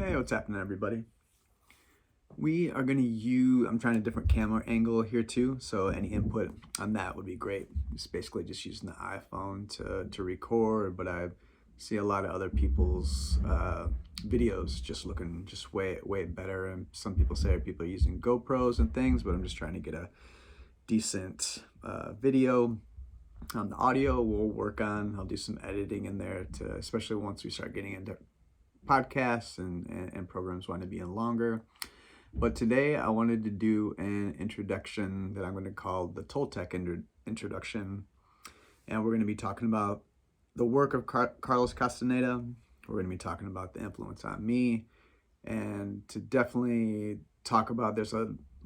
Hey, what's happening, everybody? We are going to use, I'm trying a different camera angle here too, so any input on that would be great. It's basically just using the iPhone to record, but I see a lot of other people's videos just looking just way better. And some people say people are using GoPros and things, but I'm just trying to get a decent video. On the audio, I'll do some editing in there to, especially once we start getting into podcasts and programs want to be in longer. But today I wanted to do an introduction that I'm going to call the Toltec Introduction. And we're going to be talking about the work of Carlos Castaneda. We're going to be talking about the influence on me. And to definitely talk about, there's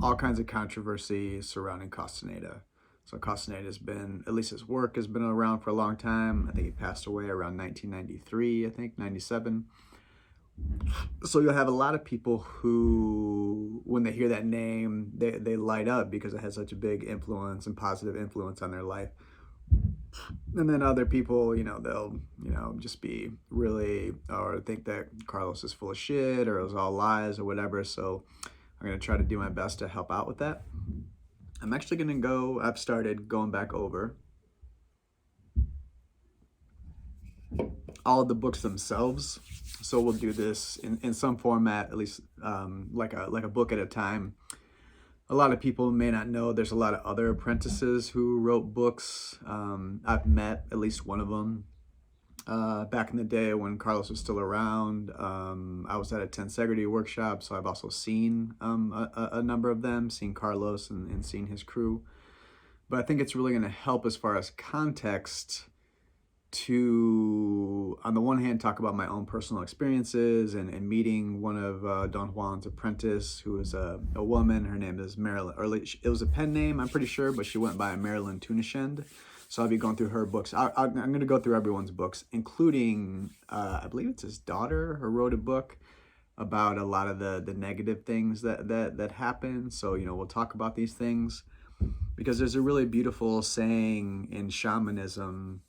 all kinds of controversy surrounding Castaneda. So Castaneda has been, at least his work has been around for a long time. I think he passed away around 1993, 97. So you'll have a lot of people who, when they hear that name, they light up because it has such a big influence and positive influence on their life. And then other people, they'll, just be really, or think that Carlos is full of shit or it was all lies or whatever. So I'm going to try to do my best to help out with that. I'm actually going to I've started going back over all of the books themselves. So we'll do this in some format, at least like a book at a time. A lot of people may not know there's a lot of other apprentices who wrote books. I've met at least one of them back in the day when Carlos was still around. I was at a tensegrity workshop, so I've also seen a number of them, seen Carlos and seen his crew. But I think it's really going to help as far as context to, on the one hand, talk about my own personal experiences and meeting one of Don Juan's apprentice, who is a woman. Her name is Marilyn, or it was a pen name, I'm pretty sure, but she went by Marilyn Tunishend. So I'll be going through her books. I'm going to go through everyone's books, including, I believe it's his daughter who wrote a book about a lot of the negative things that happen. So, we'll talk about these things because there's a really beautiful saying in shamanism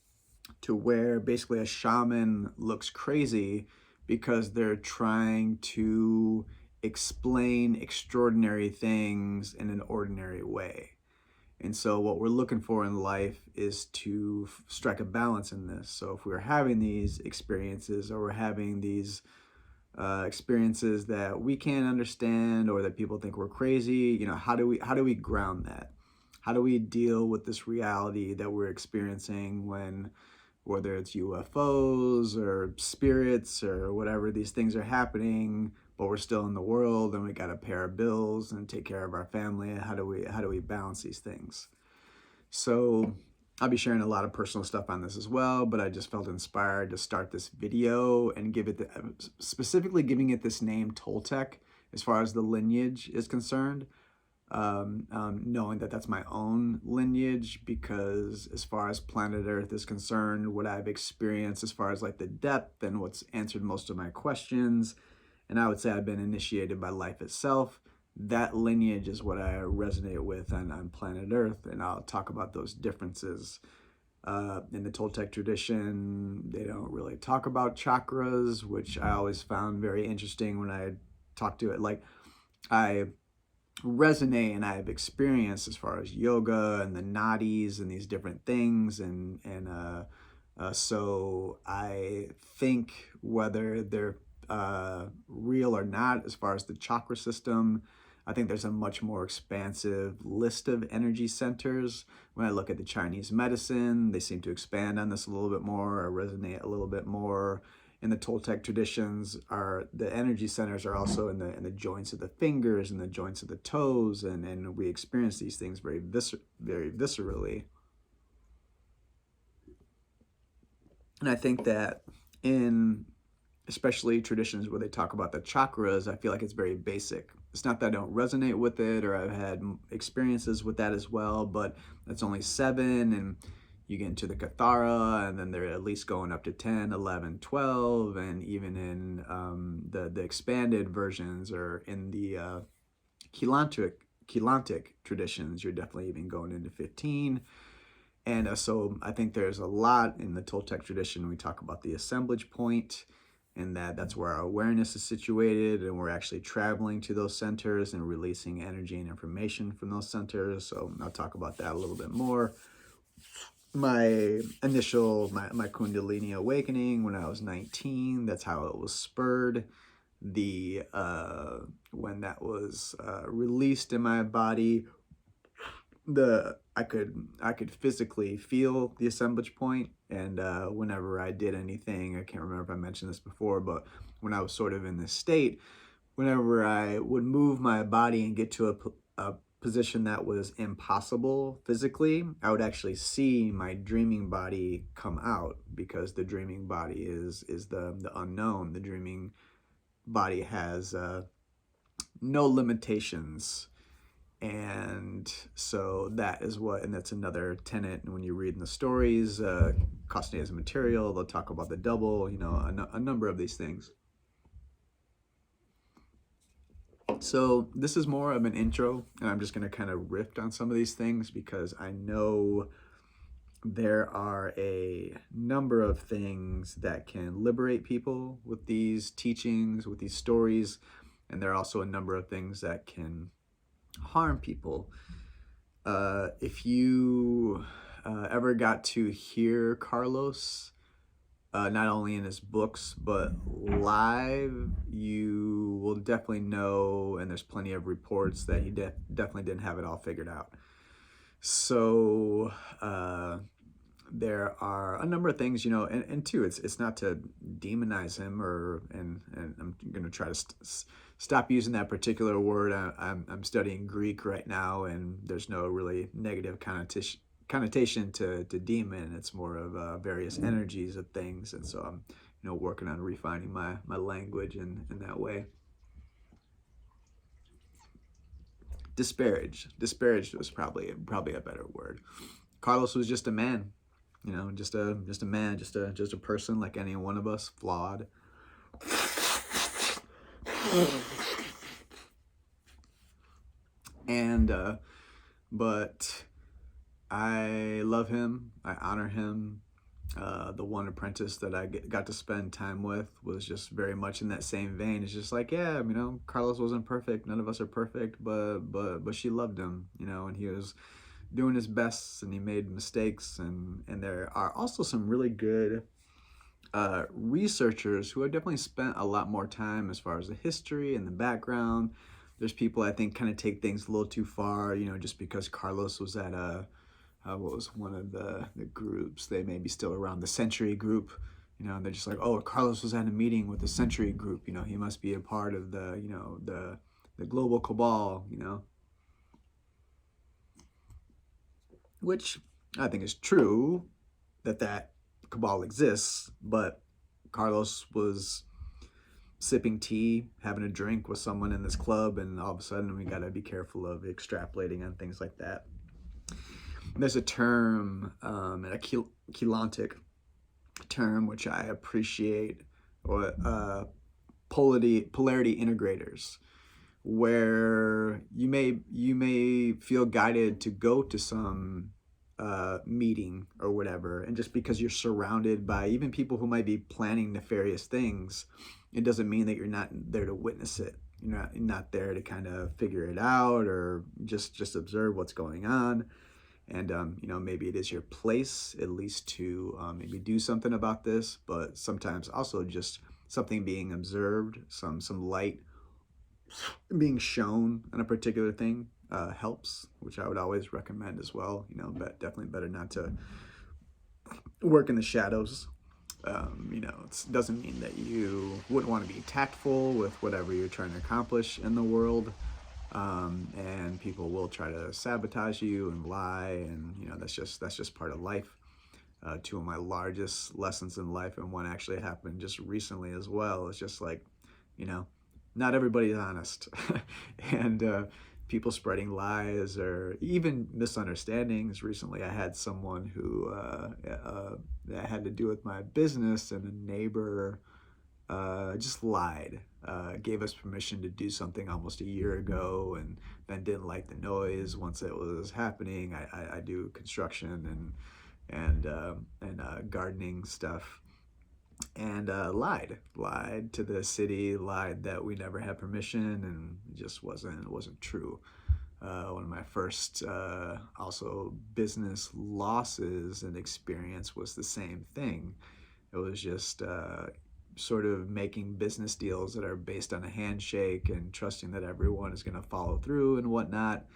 to where basically a shaman looks crazy because they're trying to explain extraordinary things in an ordinary way. And so what we're looking for in life is to strike a balance in this. So if we're having these experiences or we're having these experiences that we can't understand or that people think we're crazy, how do we ground that? How do we deal with this reality that we're experiencing whether it's UFOs or spirits or whatever, these things are happening, but we're still in the world and we got to pay our bills and take care of our family. How do we balance these things? So I'll be sharing a lot of personal stuff on this as well, but I just felt inspired to start this video and specifically giving it this name Toltec as far as the lineage is concerned. Knowing that that's my own lineage, because as far as planet Earth is concerned, what I've experienced as far as like the depth and what's answered most of my questions, and I would say I've been initiated by life itself, that lineage is what I resonate with on planet Earth, and I'll talk about those differences. In the Toltec tradition, they don't really talk about chakras, which I always found very interesting when I talked to it. Like, I resonate and I've experienced as far as yoga and the nadis and these different things, and so I think whether they're real or not, as far as the chakra system, I think there's a much more expansive list of energy centers. When I look at the Chinese medicine, they seem to expand on this a little bit more or resonate a little bit more. In the Toltec traditions, the energy centers are also in the joints of the fingers and the joints of the toes, and we experience these things very viscerally. And I think that in especially traditions where they talk about the chakras, I feel like it's very basic. It's not that I don't resonate with it or I've had experiences with that as well, but it's only 7, and you get into the Kathara, and then they're at least going up to 10, 11, 12, and even in the expanded versions or in the Kelantic traditions, you're definitely even going into 15. And so I think there's a lot in the Toltec tradition. We talk about the assemblage point, and that's where our awareness is situated, and we're actually traveling to those centers and releasing energy and information from those centers. So I'll talk about that a little bit more. My Kundalini awakening when I was 19, that's how it was spurred. When that was released in my body, I could physically feel the assemblage point, and whenever I did anything, I can't remember if I mentioned this before, but when I was sort of in this state, whenever I would move my body and get to a position that was impossible physically, I would actually see my dreaming body come out, because the dreaming body is the unknown. The dreaming body has no limitations. And so that is and that's another tenet. And when you read in the stories, Castaneda's material, they'll talk about the double, a number of these things. So this is more of an intro, and I'm just going to kind of riff on some of these things, because I know there are a number of things that can liberate people with these teachings, with these stories, and there are also a number of things that can harm people. If you ever got to hear Carlos, not only in his books but live, you will definitely know, and there's plenty of reports that he definitely didn't have it all figured out. So there are a number of things, and two, it's not to demonize him, and I'm going to try to stop using that particular word. I'm studying Greek right now, and there's no really negative connotation to demon. It's more of various energies of things, and so I'm working on refining my language in that way. Disparaged was probably a better word. Carlos was just a man, just a man, just a person like any one of us, flawed. And but I love him, I honor him. The one apprentice that I got to spend time with was just very much in that same vein. It's just like, yeah, Carlos wasn't perfect, none of us are perfect, but she loved him, and he was doing his best, and he made mistakes, and there are also some really good researchers who have definitely spent a lot more time as far as the history and the background. There's people I think kind of take things a little too far, just because Carlos was at what was one of the groups, they may be still around, the Century Group, and they're just like, oh, Carlos was at a meeting with the Century Group, he must be a part of the global cabal, which I think is true, that cabal exists, but Carlos was sipping tea, having a drink with someone in this club, and all of a sudden we got to be careful of extrapolating on things like that. There's a term, a Keylontic term, which I appreciate, or polarity integrators, where you may feel guided to go to some meeting or whatever, and just because you're surrounded by even people who might be planning nefarious things, it doesn't mean that you're not there to witness it. You're not there to kind of figure it out or just observe what's going on. And maybe it is your place at least to maybe do something about this, but sometimes also just something being observed, some light being shown on a particular thing helps, which I would always recommend as well. But definitely better not to work in the shadows. It doesn't mean that you wouldn't want to be tactful with whatever you're trying to accomplish in the world. And people will try to sabotage you and lie, and that's just part of life. Two of my largest lessons in life, and one actually happened just recently as well, it's just like, not everybody's honest. And people spreading lies or even misunderstandings. Recently I had someone who that had to do with my business, and a neighbor just lied, gave us permission to do something almost a year ago, and then didn't like the noise once it was happening. I do construction and gardening stuff, and lied to the city, lied that we never had permission, and it just wasn't true. One of my first also business losses and experience was the same thing. It was just sort of making business deals that are based on a handshake and trusting that everyone is going to follow through and whatnot.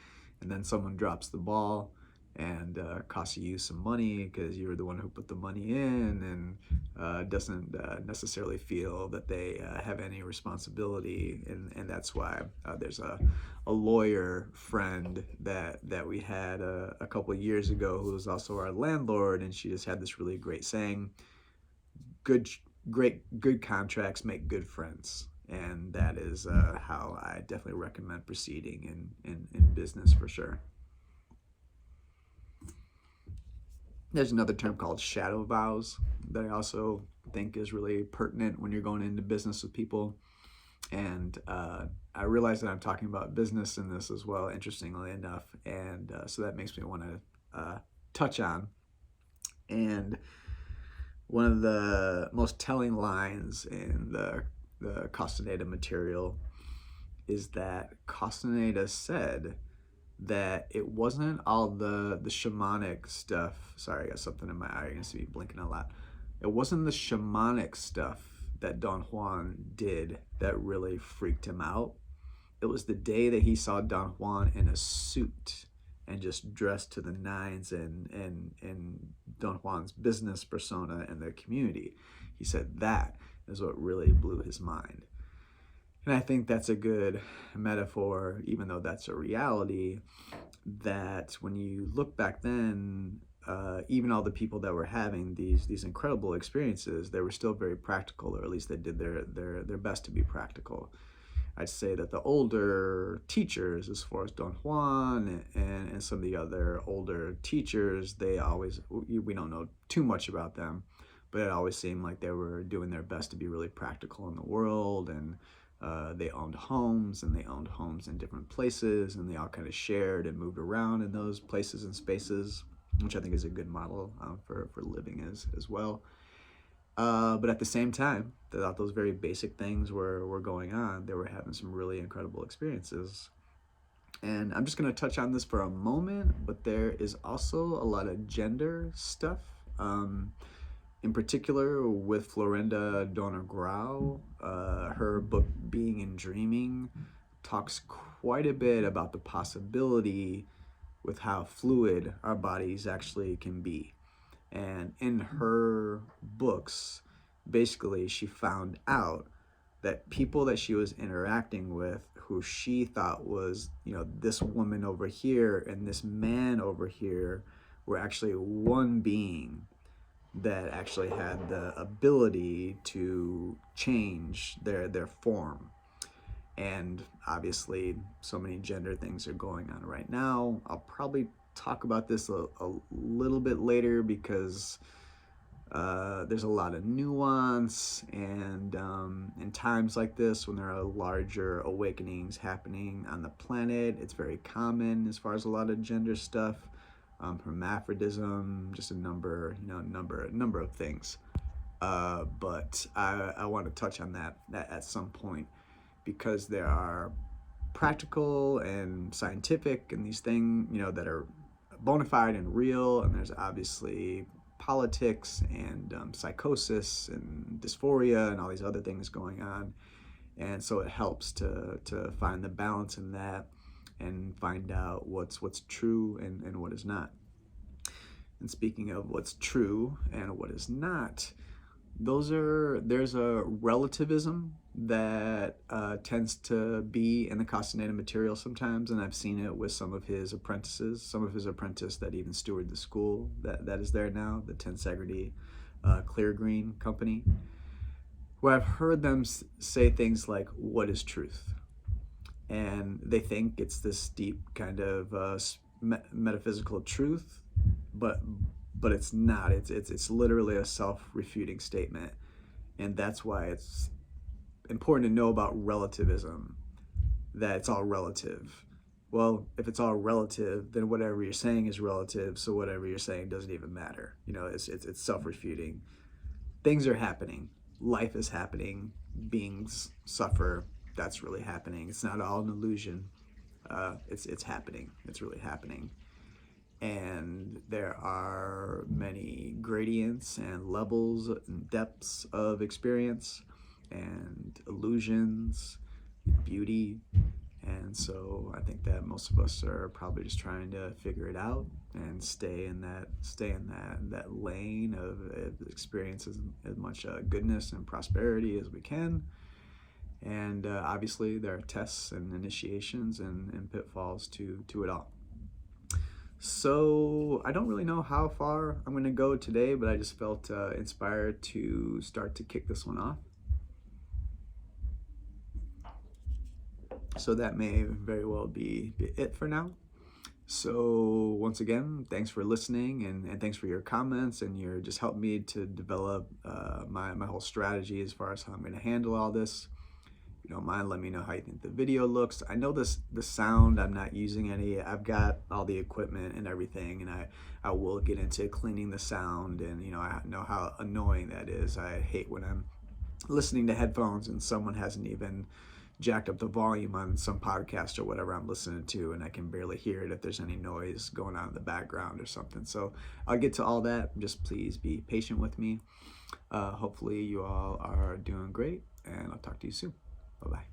And then someone drops the ball and costs you some money because you were the one who put the money in, and doesn't necessarily feel that they have any responsibility. And that's why there's a lawyer friend that we had a couple of years ago who was also our landlord, and she just had this really great saying: good contracts make good friends. And that is how I definitely recommend proceeding in business for sure. There's another term called shadow vows that I also think is really pertinent when you're going into business with people. And I realize that I'm talking about business in this as well, interestingly enough. And so that makes me want to touch on. And one of the most telling lines in the Castaneda material is that Castaneda said that it wasn't all the shamanic stuff. Sorry, I got something in my eye. You're going to see me blinking a lot. It wasn't the shamanic stuff that Don Juan did that really freaked him out. It was the day that he saw Don Juan in a suit and just dressed to the nines and Don Juan's business persona in the community. He said that is what really blew his mind. And I think that's a good metaphor, even though that's a reality, that when you look back then, even all the people that were having these incredible experiences, they were still very practical, or at least they did their best to be practical. I'd say that the older teachers, as far as Don Juan and some of the other older teachers, we don't know too much about them, but it always seemed like they were doing their best to be really practical in the world. And they owned homes, and they owned homes in different places, and they all kind of shared and moved around in those places and spaces, which I think is a good model for living as well. But at the same time, that those very basic things were going on, they were having some really incredible experiences. And I'm just going to touch on this for a moment, but there is also a lot of gender stuff. In particular, with Florinda Dona Grau, her book Being and Dreaming talks quite a bit about the possibility with how fluid our bodies actually can be. And in her books, basically, she found out that people that she was interacting with, who she thought was, this woman over here and this man over here, were actually one being that actually had the ability to change their form. And obviously, so many gender things are going on right now. I'll probably talk about this a little bit later because there's a lot of nuance, and in times like this, when there are larger awakenings happening on the planet, it's very common as far as a lot of gender stuff. Hermaphrodism, just a number of things. But I want to touch on that at some point, because there are practical and scientific and these things, that are bona fide and real, and there's obviously politics and psychosis and dysphoria and all these other things going on. And so it helps to find the balance in that and find out what's true and what is not. And speaking of what's true and what is not, there's a relativism that tends to be in the Castaneda material sometimes, and I've seen it with some of his apprentices that even steward the school that is there now, the Tensegrity Clear Green Company, where I've heard them say things like, what is truth? And they think it's this deep kind of metaphysical truth, but it's not. It's literally a self-refuting statement, and that's why it's important to know about relativism, that it's all relative. Well, if it's all relative, then whatever you're saying is relative, so whatever you're saying doesn't even matter. It's self-refuting. things are happening. Life is happening. Beings suffer. That's really happening. It's not all an illusion. It's happening. It's really happening. And there are many gradients and levels and depths of experience and illusions, beauty. And so I think that most of us are probably just trying to figure it out and stay in that lane of experiences as much goodness and prosperity as we can. And obviously there are tests and initiations and pitfalls to it all. So I don't really know how far I'm going to go today, but I just felt inspired to start to kick this one off. So that may very well be it for now. So once again, thanks for listening, and thanks for your comments, and your just helped me to develop my whole strategy as far as how I'm going to handle all this. If you don't mind, let me know how you think the video looks. I know the sound, I'm not using any. I've got all the equipment and everything, and I will get into cleaning the sound, and I know how annoying that is. I hate when I'm listening to headphones and someone hasn't even jacked up the volume on some podcast or whatever I'm listening to, and I can barely hear it if there's any noise going on in the background or something. So I'll get to all that. Just please be patient with me. Hopefully you all are doing great, and I'll talk to you soon. Bye-bye.